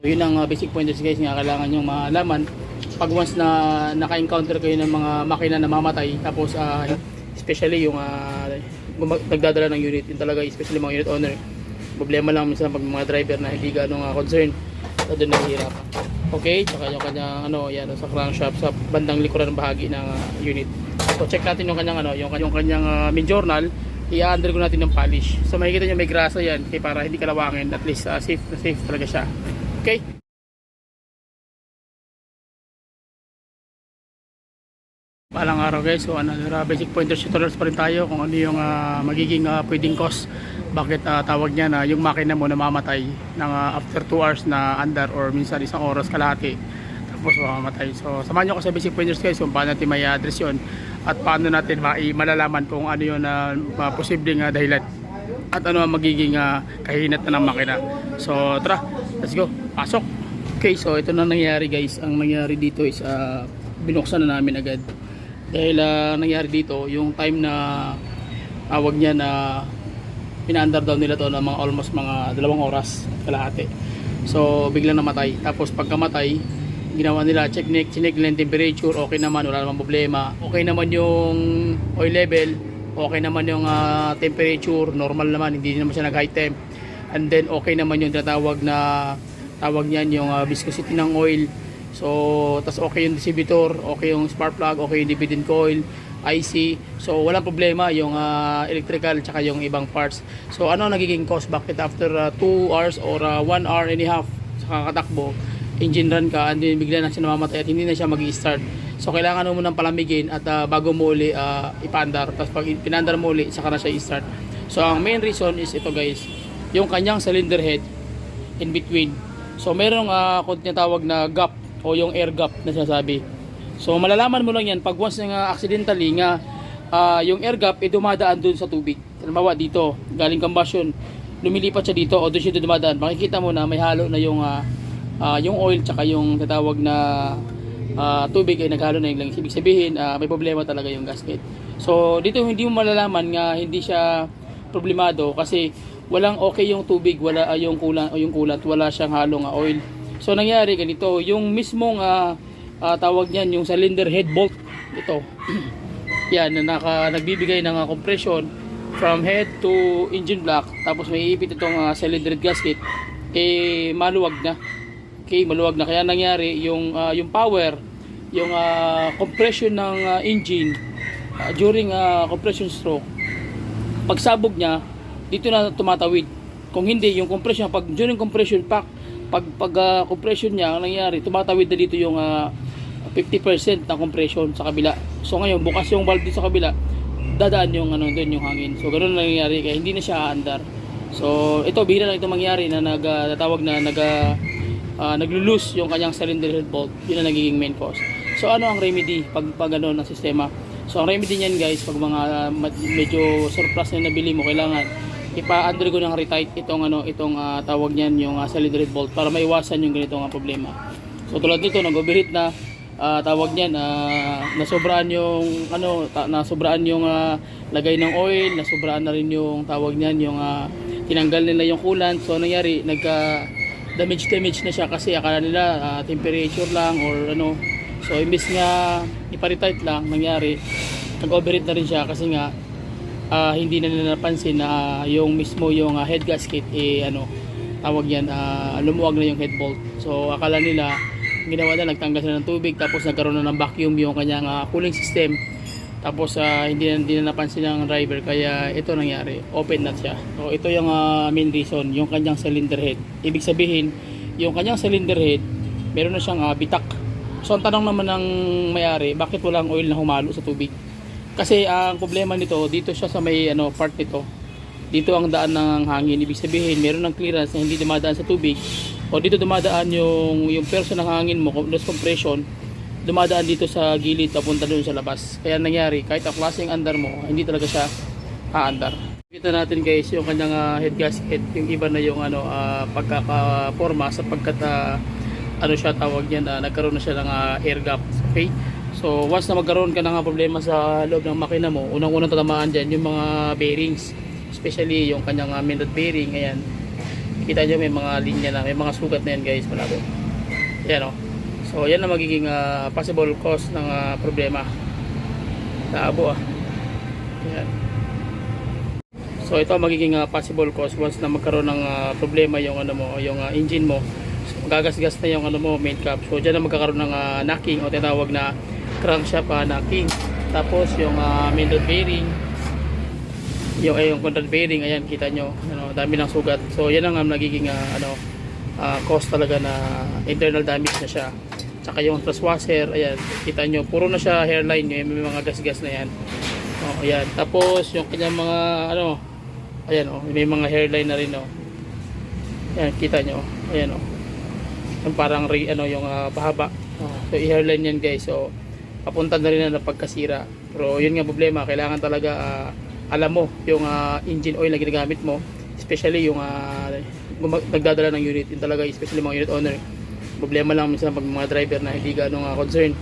So, yun ang basic pointers guys nga kailangan nyo malaman pag once na naka-encounter kayo ng mga makina na mamatay, tapos especially yung nagdadala ng unit, yun talaga especially mga unit owner. Problema lang minsan pag mga driver na hindi ganong concerned, so doon nahihirapan. Okay, tsaka yung kanyang yan sa crankshaft sa bandang likuran ng bahagi ng unit. So check natin yung kanyang yung kanyang main journal, i-undergo natin ng polish. So makikita niyo may grasa yan, kaya para hindi kalawangin, at least safe talaga siya. Okay? Balang araw guys, so another basic pointers tutorials pa rin tayo kung ano yung magiging pwedeng cause bakit tawag niya na yung makina mo namamatay ng after 2 hours na andar or minsan isang oras kalahati tapos mamamatay. So samahan nyo ako sa basic pointers guys kung paano natin may address yun at paano natin malalaman kung ano yun posibleng dahilan at ano ang magiging kahinat na ng makina. So tara, let's go, pasok. Okay, so ito na nangyari guys. Ang nangyari dito is binuksan na namin agad dahil nangyari dito yung time na tawag niya na pina-under down nila to na mga almost mga 2 oras kalahati. So biglang namatay. Tapos pagkamatay, ginawa nila check nila yung temperature, okay naman, wala namang problema. Okay naman yung oil level, okay naman yung temperature, normal naman, hindi naman siya nag-high temp. And then okay naman yung tinatawag na tawag niyan yung viscosity ng oil. So tas okay yung distributor, okay yung spark plug, okay yung dividend coil, IC. So walang problema yung electrical tsaka yung ibang parts. So ano nagiging cause bakit after 2 hours or 1 hour and a half sa kakatakbo, engine run ka and then bigla na siya namamatay at hindi na siya mag-i-start. So kailangan mo munang palamigin at bago mo uli ipandar. Tapos pag pinandar mo uli saka na siya i-start. So ang main reason is ito guys, yung kanyang cylinder head in between. So mayroong kung tinatawag na gap o yung air gap na sinasabi. So malalaman mo lang yan pag once nga accidentally nga yung air gap dumadaan dun sa tubig. Halimbawa dito, galing combustion, lumilipat siya dito o doon siya dumadaan. Makikita mo na may halo na yung oil tsaka yung tatawag na tubig ay naghalo na yung langis. Ibig sabihin may problema talaga yung gasket. So dito hindi mo malalaman nga hindi siya problemado kasi walang okay yung tubig, wala yung kulat, wala siyang halong oil. So nangyari ganito, yung mismong tawag niyan yung cylinder head bolt ito yan na nagbibigay ng compression from head to engine block, tapos may ipit itong cylinder head gasket maluwag na. Okay, maluwag na, kaya nangyari yung power, yung compression ng engine during compression stroke, pagsabog niya dito na tumatawid. Kung hindi yung compression, pag during compression pag compression niya, ang nangyari tumatawid na dito yung 50% na compression sa kabila. So ngayon bukas yung valve dito sa kabila, dadaan yung doon yung hangin. So ganoon na nangyayari kaya hindi na siya aandar. So ito bihira lang ito mangyari na naglo-loose yung kanyang cylinder head bolt. Yun ang nagiging main cause. So ano ang remedy pag ganoon ng sistema? So ang remedy niyan guys, pag mga medyo surplus na nabili mo, kailangan ipa-undergo ng retight itong tawag niyan yung cylinder head bolt para maiwasan yung ganitong problema. So tulad nito nag-overheat na tawag niyan nasobraan yung nasobraan yung lagay ng oil, nasobraan na rin yung tawag niyan yung tinanggal nila yung coolant. So nangyari damage na siya kasi akala nila temperature lang or So imbis nga ipa-retight lang, nangyari nag-overheat na rin siya kasi nga hindi na nila napansin na yung mismo yung head gasket tawag yan lumuwag na yung head bolt. So akala nila ginawa na nagtanggal sila ng tubig tapos nagkaroon na ng vacuum yung kanyang cooling system, tapos hindi na napansin ng driver kaya ito nangyari, open na siya. So ito yung main reason, yung kanyang cylinder head. Ibig sabihin yung kanyang cylinder head meron na siyang bitak. So ang tanong naman ng may-ari, bakit walang oil na humalo sa tubig? Kasi ang problema nito dito siya sa may part nito, dito ang daan ng hangin. Ibig sabihin meron ng clearance na hindi dumadaan sa tubig, o dito dumadaan yung person ng hangin mo, loss compression, dumadaan dito sa gilid papunta doon sa labas. Kaya nangyari kahit ang klaseng andar mo, hindi talaga siya aandar. Kita natin guys yung kanyang head gasket, yung iba na yung pagkakaporma sapagkat siya tawag yan, nagkaroon na siya ng air gap. Okay, so once na magkaroon ka ng problema sa loob ng makina mo, unang-unang tatamaan dyan yung mga bearings, especially yung kanyang main rod bearing. Ayan, Kita nyo may mga linya na, may mga sugat na yan guys, malabo. Yan o. So yan ang magiging possible cause ng problema. Naabo Yan. So ito ang magiging possible cause once na magkaroon ng problema yung ano mo, yung engine mo. So magagasgas na yung ano mo, main cap. So diyan na magkakaroon ng knocking o tinatawag na crankshaft knocking. Tapos yung main rod bearing, yung control bearing, ayan kita nyo, ano, dami ng sugat. So yan ang nagiging cause talaga na internal damage na siya. Tsaka yung thrust washer, ayan kita nyo, puro na siya hairline, may mga gas-gas na yan. Ayan. Tapos yung kanyang mga ayan may mga hairline na rin ayan kita nyo, ayan yung parang yung pahaba. So i-hairline yan guys. So papunta na rin na pagkasira. Pero yun nga problema, kailangan talaga alam mo yung engine oil na ginagamit mo, especially yung nagdadala ng unit, yun talaga, especially mga unit owner. Problema lang minsan pag mga driver na hindi ganong concern,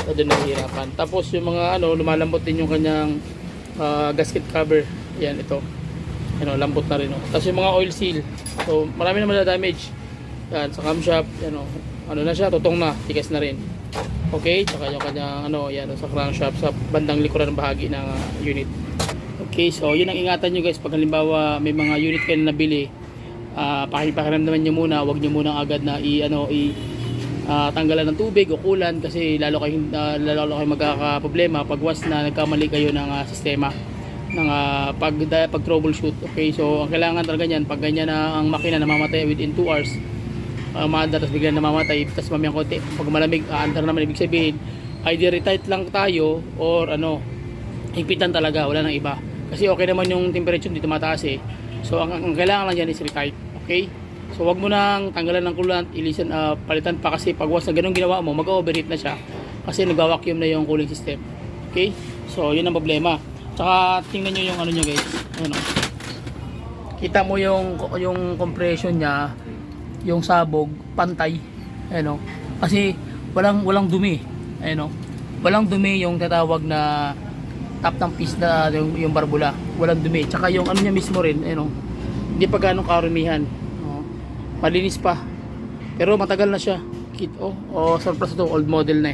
so doon nahihirapan. Tapos yung mga lumalambot din yung kanyang gasket cover, yan ito, lambot na rin. Tapos yung mga oil seal, so marami naman na damage yan sa camshaft, na siya, tutong na, tigas na rin. Okay, tsaka yung kanyang yan sa crankshaft sa bandang likuran ng bahagi ng unit. Okay, so yun ang ingatan nyo guys pag halimbawa may mga unit kayo na nabili. Pakiramdaman nyo muna, wag nyo muna agad na tanggalan ng tubig o kulan, kasi lalo kayo magkakaproblema pag once na nagkamali kayo ng sistema ng pag troubleshoot. Okay, so ang kailangan talaga niyan, pag ganyan na ang makina namamatay within 2 hours, maandar tapos biglang namamatay, tapos mamayang konti, pag malamig aandar naman, ibig sabihin either retight lang tayo or higpitan talaga, wala nang iba. Kasi okay naman yung temperature dito mataas so ang kailangan lang dyan is retight. Okay, so wag mo nang tanggalan ng coolant, ilisan, palitan pa, kasi pag once na ganun ginawa mo, mag-overheat na siya kasi nagwa-vacuum na yung cooling system. Okay, so yun ang problema. Tsaka tingnan nyo yung nyo guys, kita mo yung compression nya, yung sabog pantay, kasi walang dumi, walang dumi yung tatawag na top ng piece na yung barbula, walang dumi. Tsaka yung niya mismo rin, hindi pa ganong karumihan, malinis pa, pero matagal na siya. Surplus ito, old model na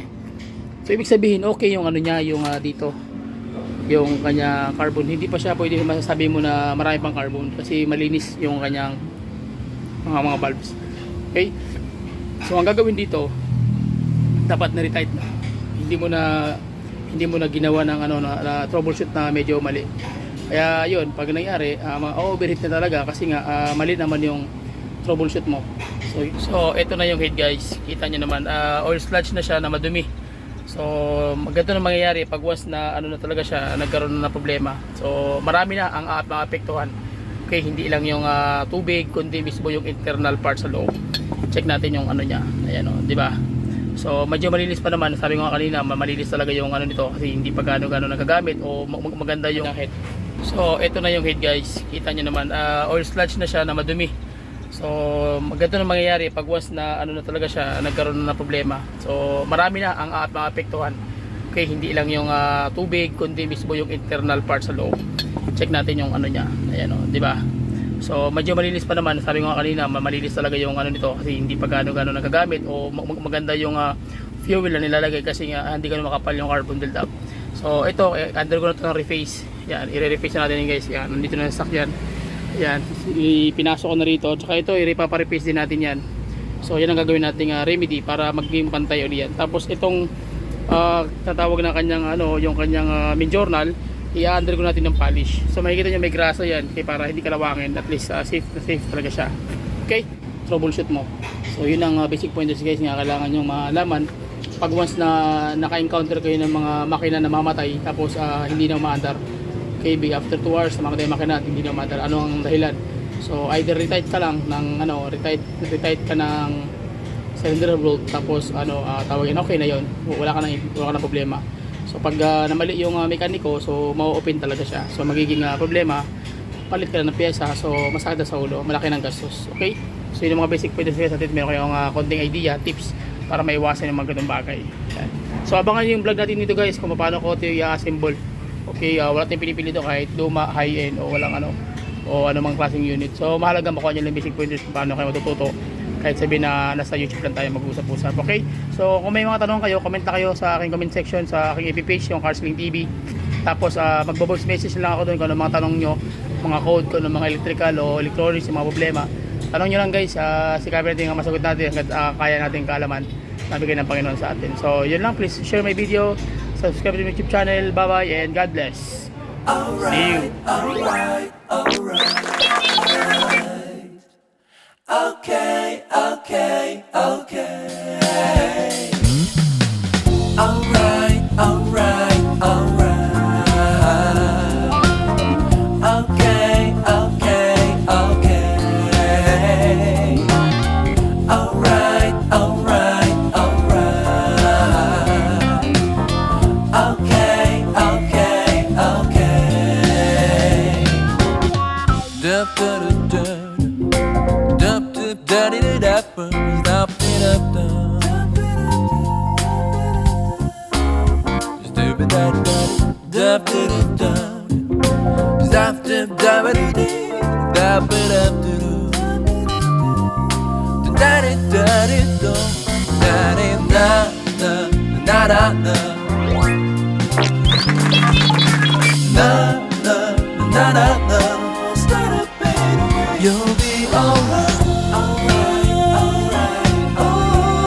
so ibig sabihin okay yung niya, yung dito yung kanya carbon, hindi pa siya pwede masasabi mo na marami pang carbon kasi malinis yung kanyang mga valves. Okay, so ang gagawin dito, dapat na retight na, hindi mo na ginawa ng na troubleshoot na medyo mali. Kaya yun, pag nangyari, overheat na talaga kasi nga mali naman yung troubleshoot mo. So ito na yung head guys, kita nyo naman, oil sludge na siya na madumi. So ganito na mangyayari pag once na na talaga siya, nagkaroon na problema. So marami na ang maapektuhan. Okay, hindi lang yung tubig, kundi mismo yung internal parts sa loob. Check natin yung niya, ayan di ba? So medyo malinis pa naman, sabi ko nga kanina, malinis talaga yung nito kasi hindi pa gano nagagamit o maganda yung head. So ito na yung head guys, kita nyo naman, oil sludge na siya na madumi. So ganito na mangyayari pag once na na talaga siya, nagkaroon na problema. So marami na ang maapektuhan. Okay, hindi lang yung tubig, kundi mismo yung internal parts sa loob. Check natin yung niya, ayan di ba? So medyo malinis pa naman, sabi ko nga kanina, malinis talaga yung nito kasi hindi pa gano nagagamit o maganda yung fuel na nilalagay kasi nga hindi gano makapal yung carbon build up. So ito, undergo na ito ng reface. Yan, i-reface na natin guys. Yan, nandito na sa sakyan. Yan, ipinasok ko na rito. Tsaka ito, i-repareface din natin yan. So yan ang gagawin nating remedy para maging pantay ulit yan. Tapos itong tatawag na kanyang yung kanyang main journal, i-undergo natin ng polish. So makikita nyo may grasa yan, okay, para hindi kalawangin, at least safe talaga siya. Okay, troubleshoot mo. So yun ang basic pointers guys nga kailangan nyo malaman pag once na naka-encounter kayo ng mga makina na mamatay tapos hindi na umaandar. Okay, big after 2 hours mamatay makina at hindi na umaandar. Ano ang dahilan? So either retight ka lang ng retight ka ng cylinder bolt, tapos tawagin okay na yon, wala ka na problema. So pag namali yung mekaniko, so mau-open talaga siya. So magiging problema, palit ka na ng pyesa, so masakit sa ulo, malaki ng gastos. Okay? So yun yung mga basic pointers sa atin. Meron kayong konting idea, tips para maiwasan yung mga ganung bagay. Yan. So abangan yung vlog natin dito guys kung paano ko ito i-assemble. Okay, wala tayong pinipili ito kahit luma, high-end o walang o anumang klaseng unit. So mahalaga makuha nyo yung basic pointers kung paano kayo matututo kahit sabihin na nasa YouTube lang tayo mag-usap-usap. Okay? So kung may mga tanong kayo, comment na kayo sa aking comment section sa aking FB page, yung Carsling TV. Tapos magbo-voice message lang ako doon kung ano mga tanong nyo, mga code, kung ano mga electrical o electronics, yung mga problema. Tanong nyo lang guys, si Kevin natin ang masagot natin hanggat kaya natin kaalaman na bigay ng Panginoon sa atin. So yun lang, please share my video, subscribe to my YouTube channel, bye bye and God bless. See you. Okay. Alright. Da da da da